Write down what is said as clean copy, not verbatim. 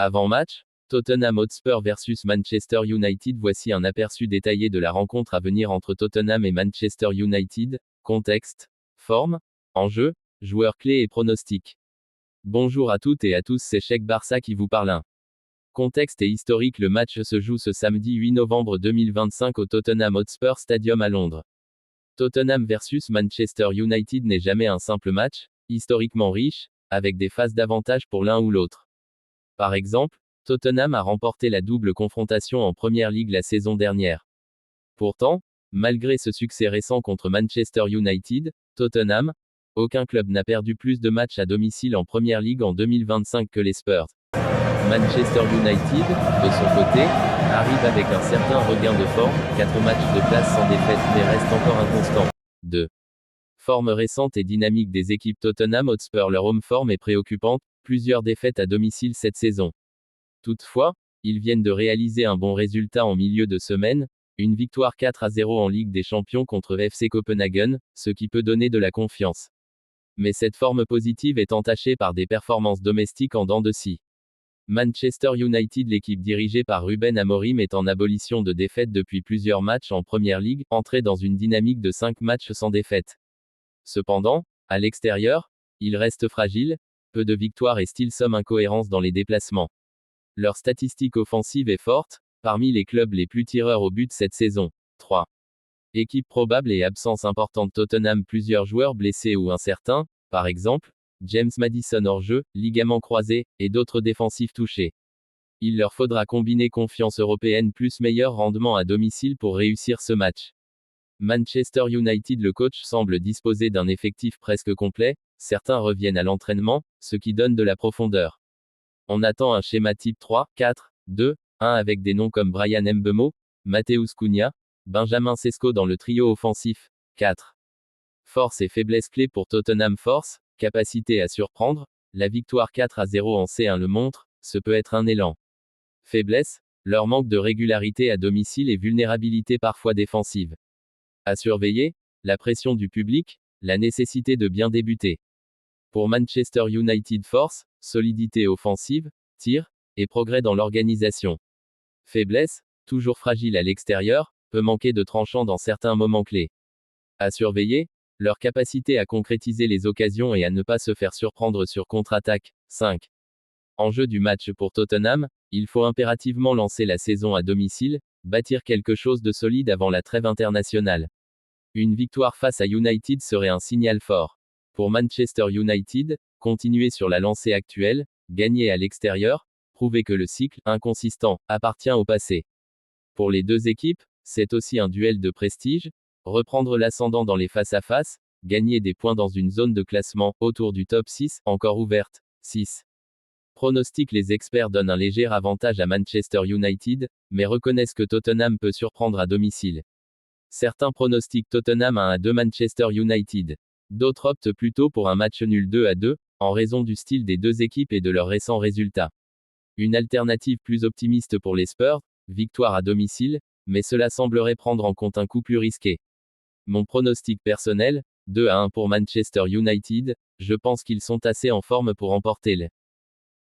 Avant-match, Tottenham Hotspur versus Manchester United. Voici un aperçu détaillé de la rencontre à venir entre Tottenham et Manchester United. Contexte, forme, enjeu, joueurs clés et pronostics. Bonjour à toutes et à tous, c'est Cheikh Barça qui vous parle. Contexte et historique. Le match se joue ce samedi 8 novembre 2025 au Tottenham Hotspur Stadium à Londres. Tottenham versus Manchester United n'est jamais un simple match, historiquement riche, avec des phases d'avantage pour l'un ou l'autre. Par exemple, Tottenham a remporté la double confrontation en Premier League la saison dernière. Pourtant, malgré ce succès récent contre Manchester United, Tottenham, aucun club n'a perdu plus de matchs à domicile en Premier League en 2025 que les Spurs. Manchester United, de son côté, arrive avec un certain regain de forme, 4 matchs de place sans défaite mais reste encore inconstant. 2. Forme récente et dynamique des équipes. Tottenham Hotspur. Leur home forme est préoccupante, plusieurs défaites à domicile cette saison. Toutefois, ils viennent de réaliser un bon résultat en milieu de semaine, une victoire 4-0 en Ligue des Champions contre FC Copenhagen, ce qui peut donner de la confiance. Mais cette forme positive est entachée par des performances domestiques en dents de scie. Manchester United. L'équipe dirigée par Ruben Amorim est en abolition de défaites depuis plusieurs matchs en Premier League, entrée dans une dynamique de 5 matchs sans défaite. Cependant, à l'extérieur, ils restent fragiles, peu de victoires et style somme incohérence dans les déplacements. Leur statistique offensive est forte, parmi les clubs les plus tireurs au but cette saison. 3. Équipe probable et absence importante. Tottenham. Plusieurs joueurs blessés ou incertains, par exemple, James Maddison hors jeu, ligament croisé, et d'autres défensifs touchés. Il leur faudra combiner confiance européenne plus meilleur rendement à domicile pour réussir ce match. Manchester United. Le coach semble disposer d'un effectif presque complet, certains reviennent à l'entraînement, ce qui donne de la profondeur. On attend un schéma type 3-4-2-1 avec des noms comme Bryan Mbeumo, Matheus Cunha, Benjamin Sesko dans le trio offensif. 4. Force et faiblesse clés pour Tottenham. Force, capacité à surprendre, la victoire 4-0 en C1 le montre, ce peut être un élan. Faiblesse, leur manque de régularité à domicile et vulnérabilité parfois défensive. À surveiller, la pression du public, la nécessité de bien débuter. Pour Manchester United. Force, solidité offensive, tir, et progrès dans l'organisation. Faiblesse, toujours fragile à l'extérieur, peut manquer de tranchant dans certains moments clés. À surveiller, leur capacité à concrétiser les occasions et à ne pas se faire surprendre sur contre-attaque. 5. Enjeu du match pour Tottenham, il faut impérativement lancer la saison à domicile, bâtir quelque chose de solide avant la trêve internationale. Une victoire face à United serait un signal fort. Pour Manchester United, continuer sur la lancée actuelle, gagner à l'extérieur, prouver que le cycle, inconsistant, appartient au passé. Pour les deux équipes, c'est aussi un duel de prestige, reprendre l'ascendant dans les face-à-face, gagner des points dans une zone de classement, autour du top 6, encore ouverte. 6. Pronostic. Les experts donnent un léger avantage à Manchester United, mais reconnaissent que Tottenham peut surprendre à domicile. Certains pronostiquent Tottenham 1-2 Manchester United. D'autres optent plutôt pour un match nul 2-2, en raison du style des deux équipes et de leurs récents résultats. Une alternative plus optimiste pour les Spurs, victoire à domicile, mais cela semblerait prendre en compte un coup plus risqué. Mon pronostic personnel, 2-1 pour Manchester United, je pense qu'ils sont assez en forme pour emporter le